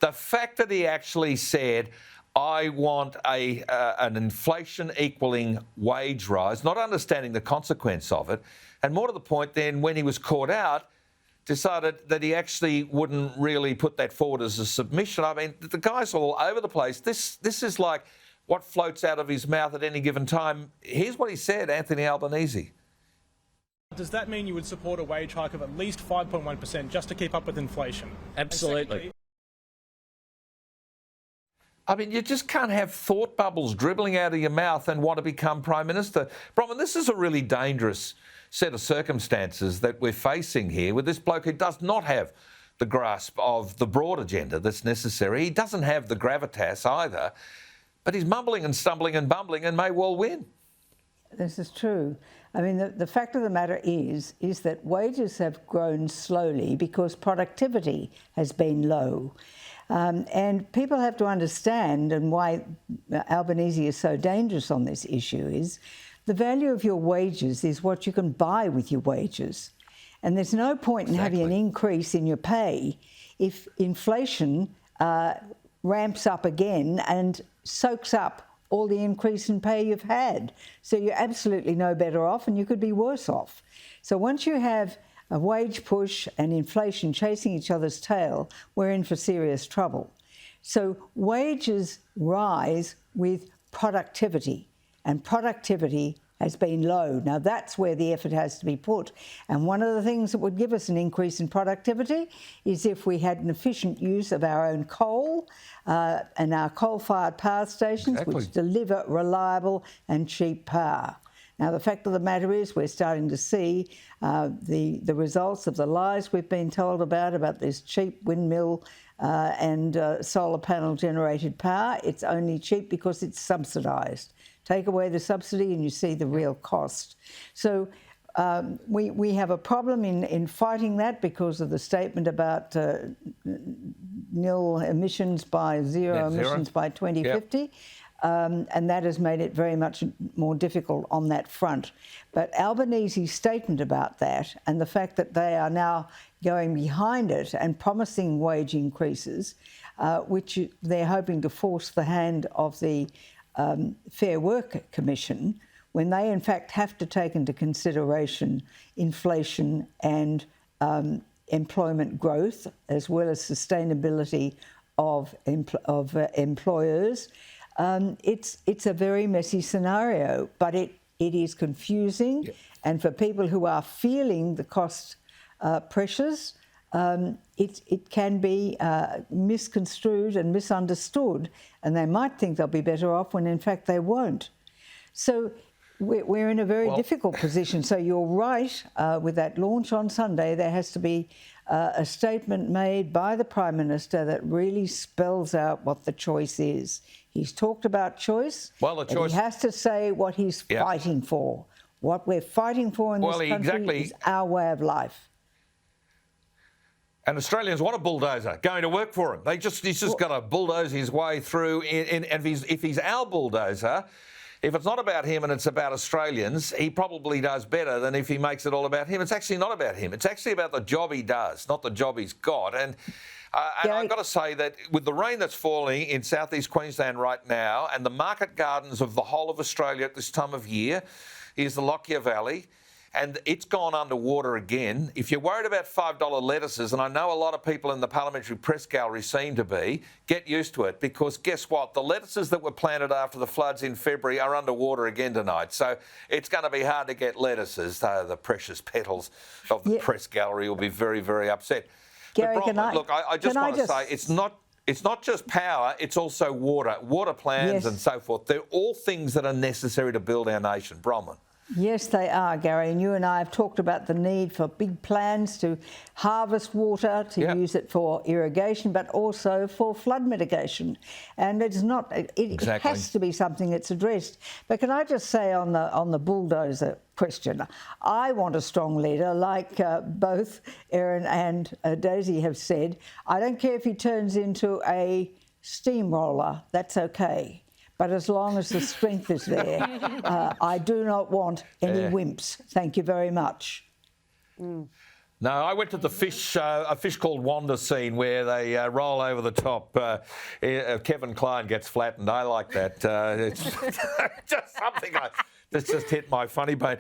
The fact that he actually said, I want an inflation equaling wage rise, not understanding the consequence of it, and more to the point then when he was caught out, decided that he actually wouldn't really put that forward as a submission. I mean, the guy's all over the place. This is like what floats out of his mouth at any given time. Here's what he said, Anthony Albanese. Does that mean you would support a wage hike of at least 5.1% just to keep up with inflation? Absolutely. I mean, you just can't have thought bubbles dribbling out of your mouth and want to become Prime Minister. Bronwyn, this is a really dangerous set of circumstances that we're facing here with this bloke who does not have the grasp of the broad agenda that's necessary. He doesn't have the gravitas either, but he's mumbling and stumbling and bumbling and may well win. This is true. I mean, the fact of the matter is that wages have grown slowly because productivity has been low. And people have to understand, and why Albanese is so dangerous on this issue is the value of your wages is what you can buy with your wages. And there's no point in having an increase in your pay if inflation ramps up again and soaks up all the increase in pay you've had. So you're absolutely no better off and you could be worse off. So once you have a wage push and inflation chasing each other's tail, we're in for serious trouble. So wages rise with productivity, and productivity has been low. Now that's where the effort has to be put. And one of the things that would give us an increase in productivity is if we had an efficient use of our own coal and our coal-fired power stations, which deliver reliable and cheap power. Now, the fact of the matter is we're starting to see the results of the lies we've been told about this cheap windmill and solar panel generated power. It's only cheap because it's subsidised. Take away the subsidy and you see the real cost. So we have a problem in fighting that because of the statement about nil emissions by zero emissions by 2050. Yep. And that has made it very much more difficult on that front. But Albanese's statement about that and the fact that they are now going behind it and promising wage increases, which they're hoping to force the hand of the Fair Work Commission, when they in fact have to take into consideration inflation and employment growth, as well as sustainability of employers. It's a very messy scenario, but it is confusing. Yep. And for people who are feeling the cost pressures, it can be misconstrued and misunderstood, and they might think they'll be better off when in fact they won't. So we're in a very difficult position. So you're right, with that launch on Sunday, there has to be a statement made by the Prime Minister that really spells out what the choice is. He's talked about choice, but he has to say what he's fighting for. What we're fighting for in this country is our way of life. And Australians want a bulldozer going to work for him. He's just got to bulldoze his way through. And if he's our bulldozer, if it's not about him and it's about Australians, he probably does better than if he makes it all about him. It's actually not about him. It's actually about the job he does, not the job he's got. And I've got to say that with the rain that's falling in southeast Queensland right now and the market gardens of the whole of Australia at this time of year is the Lockyer Valley, and it's gone underwater again. If you're worried about $5 lettuces, and I know a lot of people in the Parliamentary Press Gallery seem to be, get used to it, because guess what? The lettuces that were planted after the floods in February are underwater again tonight. So it's going to be hard to get lettuces. The precious petals of the Press Gallery will be very, very upset. Gary, but Bronwyn, I just want to say it's not just power, it's also water plans and so forth. They're all things that are necessary to build our nation. Bronwyn. Yes, they are, Gary, and you and I have talked about the need for big plans to harvest water, to use it for irrigation, but also for flood mitigation. And it's not, it has to be something that's addressed. But can I just say on the bulldozer question, I want a strong leader, like both Erin and Daisy have said. I don't care if he turns into a steamroller, that's okay. But as long as the strength is there, I do not want any wimps. Thank you very much. No, I went to the a fish called Wanda scene where they roll over the top. Kevin Kline gets flattened. I like that. It's just something that's just hit my funny bone.